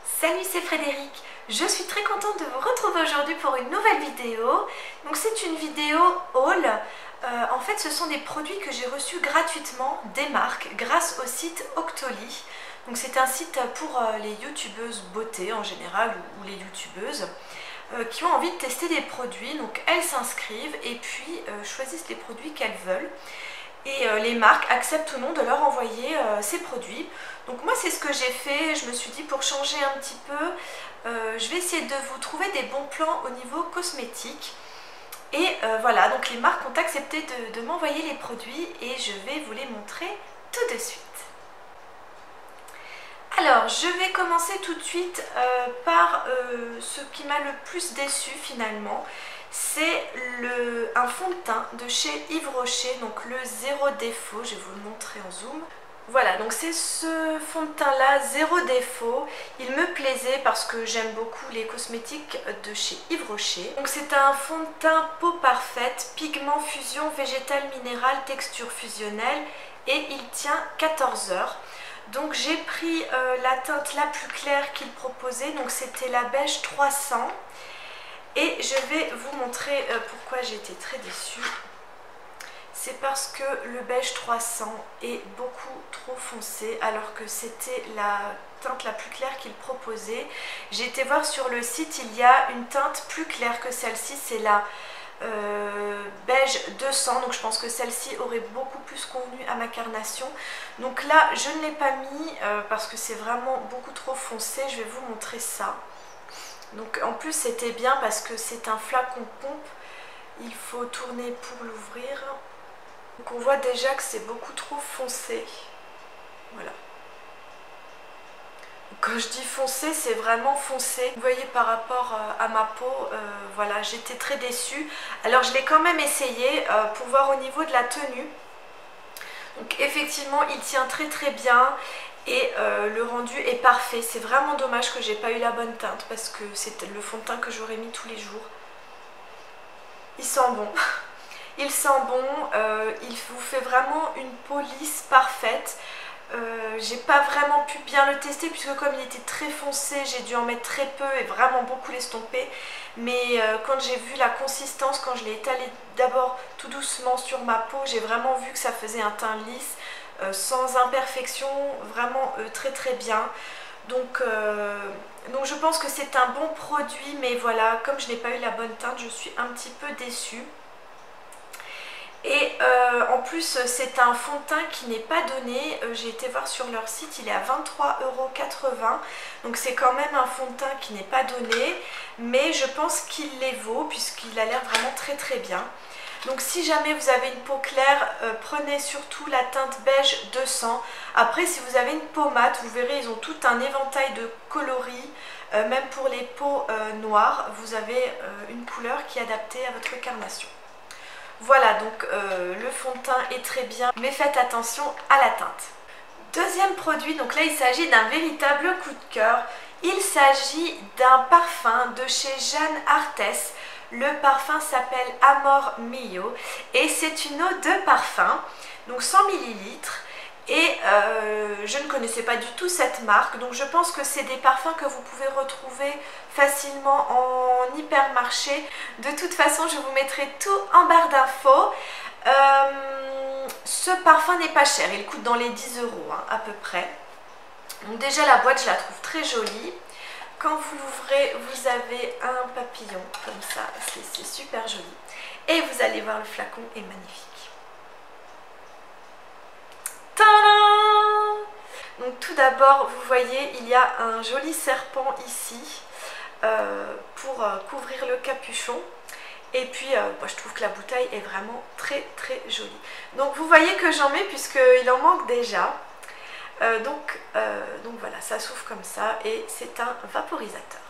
Salut, c'est Frédéric. Je suis très contente de vous retrouver aujourd'hui pour une nouvelle vidéo. Donc c'est une vidéo haul. En fait, ce sont des produits que j'ai reçus gratuitement des marques grâce au site Octoly. Donc c'est un site pour les youtubeuses beauté en général ou les youtubeuses qui ont envie de tester des produits. Donc elles s'inscrivent et puis choisissent les produits qu'elles veulent. Et les marques acceptent ou non de leur envoyer ces produits. Donc moi c'est ce que j'ai fait, je me suis dit pour changer un petit peu, je vais essayer de vous trouver des bons plans au niveau cosmétique. Et voilà, donc les marques ont accepté de m'envoyer les produits et je vais vous les montrer tout de suite. Alors je vais commencer tout de suite par ce qui m'a le plus déçu finalement. C'est un fond de teint de chez Yves Rocher, donc le zéro défaut, je vais vous le montrer en zoom. Voilà, donc c'est ce fond de teint là, zéro défaut. Il me plaisait parce que j'aime beaucoup les cosmétiques de chez Yves Rocher. Donc c'est un fond de teint peau parfaite, pigment fusion végétal minéral, texture fusionnelle et il tient 14 heures. Donc j'ai pris la teinte la plus claire qu'il proposait, donc c'était la beige 300. Et je vais vous montrer pourquoi j'ai été très déçue. C'est parce que le beige 300 est beaucoup trop foncé alors que c'était la teinte la plus claire qu'il proposait. J'ai été voir sur le site, il y a une teinte plus claire que celle-ci, c'est la beige 200. Donc je pense que celle-ci aurait beaucoup plus convenu à ma carnation. Donc là, je ne l'ai pas mis parce que c'est vraiment beaucoup trop foncé. Je vais vous montrer ça. Donc en plus c'était bien parce que c'est un flacon pompe, il faut tourner pour l'ouvrir. Donc on voit déjà que c'est beaucoup trop foncé. Voilà. Quand je dis foncé, c'est vraiment foncé. Vous voyez par rapport à ma peau, voilà, j'étais très déçue. Alors je l'ai quand même essayé pour voir au niveau de la tenue. Donc effectivement il tient très très bien. Et le rendu est parfait. C'est vraiment dommage que j'ai pas eu la bonne teinte parce que c'est le fond de teint que j'aurais mis tous les jours. Il sent bon. Il sent bon. Il vous fait vraiment une peau lisse parfaite. J'ai pas vraiment pu bien le tester puisque comme il était très foncé, j'ai dû en mettre très peu et vraiment beaucoup l'estomper. Mais quand j'ai vu la consistance, quand je l'ai étalé d'abord tout doucement sur ma peau, j'ai vraiment vu que ça faisait un teint lisse. Sans imperfection, vraiment très très bien. Donc je pense que c'est un bon produit, mais voilà, comme je n'ai pas eu la bonne teinte, je suis un petit peu déçue. Et en plus c'est un fond de teint qui n'est pas donné, j'ai été voir sur leur site, il est à 23,80 €, donc c'est quand même un fond de teint qui n'est pas donné, mais je pense qu'il les vaut puisqu'il a l'air vraiment très très bien. Donc si jamais vous avez une peau claire, prenez surtout la teinte beige 200. Après si vous avez une peau mate, vous verrez ils ont tout un éventail de coloris. Même pour les peaux noires, vous avez une couleur qui est adaptée à votre carnation. Voilà, donc le fond de teint est très bien, mais faites attention à la teinte. Deuxième produit, donc là il s'agit d'un véritable coup de cœur. Il s'agit d'un parfum de chez Jeanne Arthès. Le parfum s'appelle Amor Mio et c'est une eau de parfum, donc 100 ml. Et je ne connaissais pas du tout cette marque, donc je pense que c'est des parfums que vous pouvez retrouver facilement en hypermarché. De toute façon, je vous mettrai tout en barre d'infos. Ce parfum n'est pas cher, il coûte dans les 10 € hein, à peu près. Donc déjà la boîte, je la trouve très jolie. Quand vous l'ouvrez, vous avez un papillon comme ça, c'est super joli. Et vous allez voir, le flacon est magnifique. Tadam! Donc tout d'abord, vous voyez, il y a un joli serpent ici pour couvrir le capuchon. Et puis, moi, je trouve que la bouteille est vraiment très très jolie. Donc vous voyez que j'en mets puisqu'il en manque déjà. Donc voilà, ça s'ouvre comme ça et c'est un vaporisateur.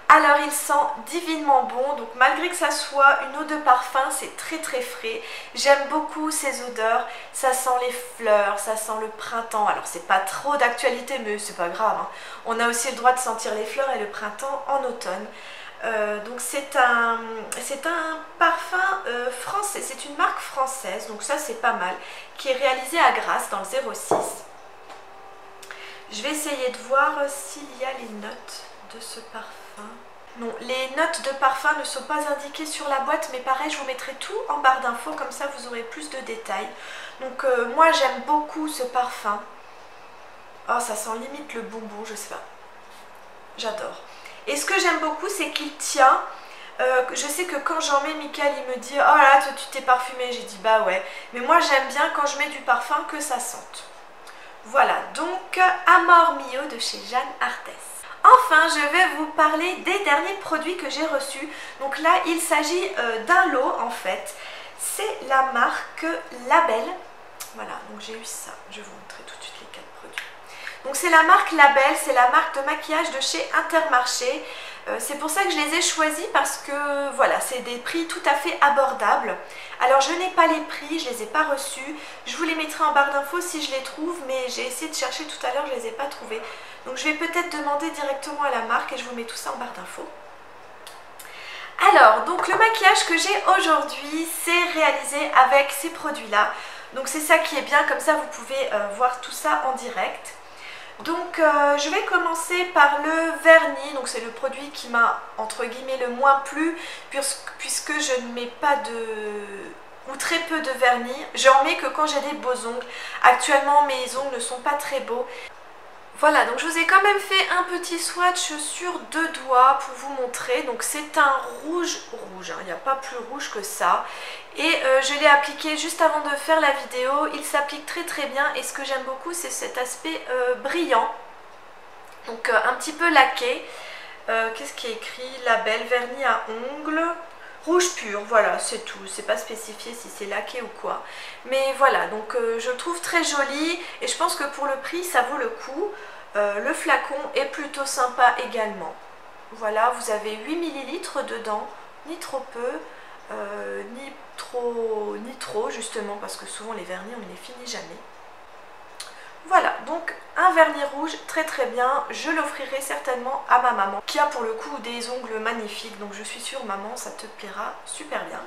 Alors il sent divinement bon, donc malgré que ça soit une eau de parfum, c'est très très frais. J'aime beaucoup ces odeurs, ça sent les fleurs, ça sent le printemps. Alors c'est pas trop d'actualité mais c'est pas grave, hein. On a aussi le droit de sentir les fleurs et le printemps en automne. Donc c'est un parfum français, c'est une marque française, donc ça c'est pas mal, qui est réalisé à Grasse dans le 06. Je vais essayer de voir s'il y a les notes de ce parfum. Non, les notes de parfum ne sont pas indiquées sur la boîte, mais pareil, je vous mettrai tout en barre d'infos, comme ça vous aurez plus de détails. Donc moi j'aime beaucoup ce parfum. Oh, ça sent limite le bonbon, je sais pas. J'adore. Et ce que j'aime beaucoup, c'est qu'il tient. Je sais que quand j'en mets, Michael il me dit oh là toi tu t'es parfumé, j'ai dit bah ouais, mais moi j'aime bien quand je mets du parfum que ça sente. Voilà, donc Amor Mio de chez Jeanne Arthès. Enfin, je vais vous parler des derniers produits que j'ai reçus. Donc là, il s'agit d'un lot en fait. C'est la marque Label. Voilà, donc j'ai eu ça. Je vais vous montrer tout de suite les 4 produits. Donc c'est la marque Label, c'est la marque de maquillage de chez Intermarché. C'est pour ça que je les ai choisis parce que voilà, c'est des prix tout à fait abordables. Alors je n'ai pas les prix, je ne les ai pas reçus. Je vous les mettrai en barre d'infos si je les trouve, mais j'ai essayé de chercher tout à l'heure, je ne les ai pas trouvés. Donc je vais peut-être demander directement à la marque et je vous mets tout ça en barre d'infos. Alors, donc le maquillage que j'ai aujourd'hui, c'est réalisé avec ces produits-là. Donc c'est ça qui est bien, comme ça vous pouvez voir tout ça en direct. Donc je vais commencer par le vernis, donc c'est le produit qui m'a entre guillemets le moins plu puisque je ne mets pas ou très peu de vernis. J'en mets que quand j'ai des beaux ongles. Actuellement mes ongles ne sont pas très beaux. Voilà, donc je vous ai quand même fait un petit swatch sur 2 doigts pour vous montrer. Donc c'est un rouge, hein, il n'y a pas plus rouge que ça. Et je l'ai appliqué juste avant de faire la vidéo. Il s'applique très très bien et ce que j'aime beaucoup c'est cet aspect brillant. Donc un petit peu laqué. Qu'est-ce qui est écrit? Label vernis à ongles. Rouge pur, voilà, c'est tout. C'est pas spécifié si c'est laqué ou quoi. Mais voilà, donc je le trouve très joli et je pense que pour le prix, ça vaut le coup. Le flacon est plutôt sympa également. Voilà, vous avez 8 ml dedans, ni trop peu, ni trop justement, parce que souvent les vernis, on ne les finit jamais. Voilà, donc un vernis rouge très très bien, je l'offrirai certainement à ma maman qui a pour le coup des ongles magnifiques, donc je suis sûre maman ça te plaira super bien.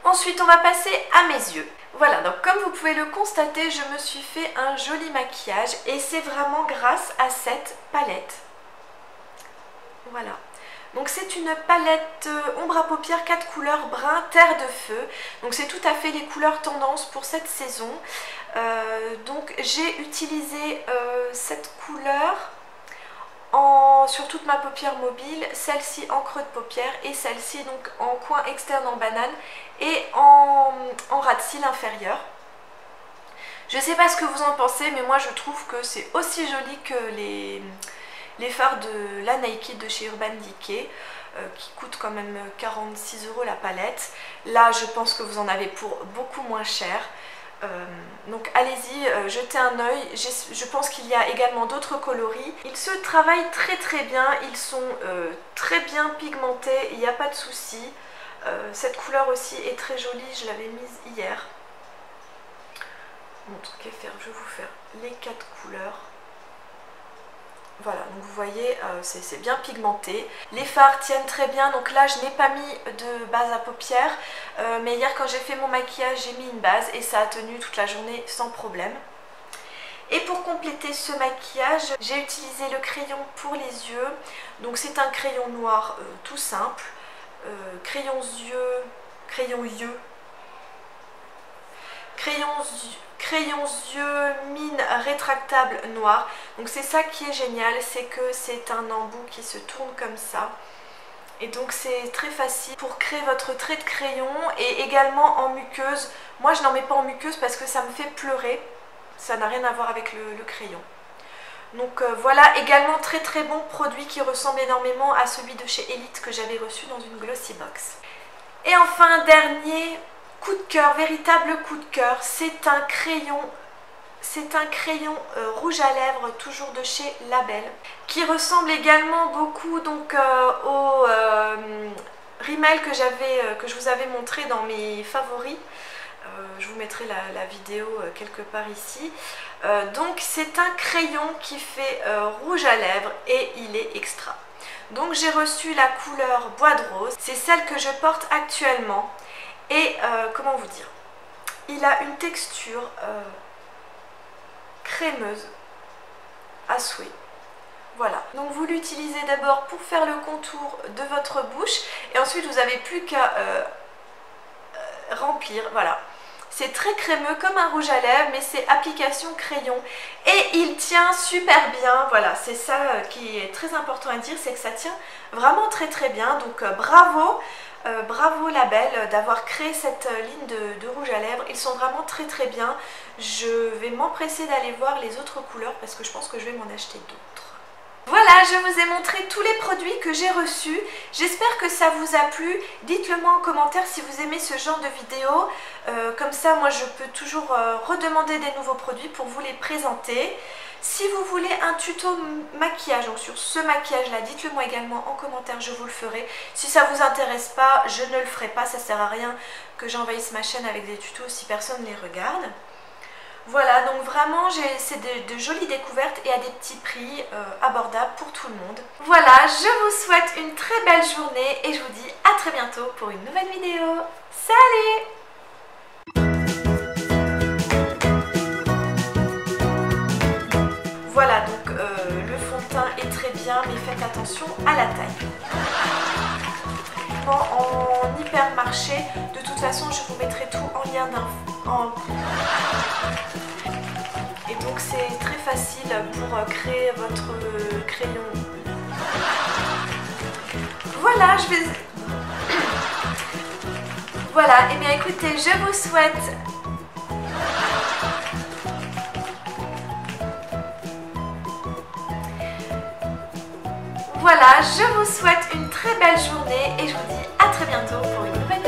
Ensuite on va passer à mes yeux. Voilà, donc comme vous pouvez le constater, je me suis fait un joli maquillage et c'est vraiment grâce à cette palette. Voilà. Donc c'est une palette ombre à paupières 4 couleurs brun terre de feu. Donc c'est tout à fait les couleurs tendance pour cette saison. Donc j'ai utilisé cette couleur sur toute ma paupière mobile, celle-ci en creux de paupière et celle-ci donc en coin externe en banane et en ras de cils inférieur. Je ne sais pas ce que vous en pensez, mais moi je trouve que c'est aussi joli que les fards de la Nike de chez Urban Decay qui coûtent quand même 46 € la palette. Là je pense que vous en avez pour beaucoup moins cher. Donc allez-y, jetez un œil. Je pense qu'il y a également d'autres coloris. Ils se travaillent très très bien, ils sont très bien pigmentés, il n'y a pas de souci. Cette couleur aussi est très jolie, je l'avais mise hier. Mon truc est faire, je vais vous faire les 4 couleurs. Voilà, donc vous voyez, c'est bien pigmenté. Les fards tiennent très bien, donc là je n'ai pas mis de base à paupières. Mais hier quand j'ai fait mon maquillage, j'ai mis une base et ça a tenu toute la journée sans problème. Et pour compléter ce maquillage, j'ai utilisé le crayon pour les yeux. Donc c'est un crayon noir tout simple. Crayon yeux mine rétractable noir. Donc c'est ça qui est génial, c'est que c'est un embout qui se tourne comme ça. Et donc c'est très facile pour créer votre trait de crayon et également en muqueuse. Moi je n'en mets pas en muqueuse parce que ça me fait pleurer. Ça n'a rien à voir avec le crayon. Donc voilà, également très très bon produit qui ressemble énormément à celui de chez Elite que j'avais reçu dans une glossy box. Et enfin dernier coup de cœur, véritable coup de cœur, c'est un crayon rouge à lèvres toujours de chez Label qui ressemble également beaucoup donc au rímel que je vous avais montré dans mes favoris. Je vous mettrai la vidéo quelque part ici. Donc c'est un crayon qui fait rouge à lèvres et il est extra. Donc j'ai reçu la couleur bois de rose, c'est celle que je porte actuellement. Et comment vous dire, il a une texture crémeuse, à souhait. Voilà, donc vous l'utilisez d'abord pour faire le contour de votre bouche et ensuite vous n'avez plus qu'à remplir, voilà. C'est très crémeux comme un rouge à lèvres, mais c'est application crayon et il tient super bien. Voilà, c'est ça qui est très important à dire, c'est que ça tient vraiment très très bien. Donc bravo, bravo Label d'avoir créé cette ligne de rouge à lèvres. Ils sont vraiment très très bien. Je vais m'empresser d'aller voir les autres couleurs parce que je pense que je vais m'en acheter d'autres. Voilà, je vous ai montré tous les produits que j'ai reçus. J'espère que ça vous a plu. Dites-le moi en commentaire si vous aimez ce genre de vidéo. Comme ça, moi, je peux toujours redemander des nouveaux produits pour vous les présenter. Si vous voulez un tuto maquillage, donc sur ce maquillage-là, dites-le moi également en commentaire, je vous le ferai. Si ça ne vous intéresse pas, je ne le ferai pas. Ça ne sert à rien que j'envahisse ma chaîne avec des tutos si personne ne les regarde. Voilà, donc vraiment c'est de jolies découvertes et à des petits prix abordables pour tout le monde. Voilà, je vous souhaite une très belle journée et je vous dis à très bientôt pour une nouvelle vidéo. Salut! Voilà, donc le fond de teint est très bien, mais faites attention à la taille. En hypermarché, de toute façon je vous mettrai tout en lien d'infos. Et donc c'est très facile pour créer votre crayon. Voilà, je vais... Voilà, et bien écoutez, je vous souhaite... Voilà, je vous souhaite une très belle journée et je vous dis à très bientôt pour une nouvelle vidéo.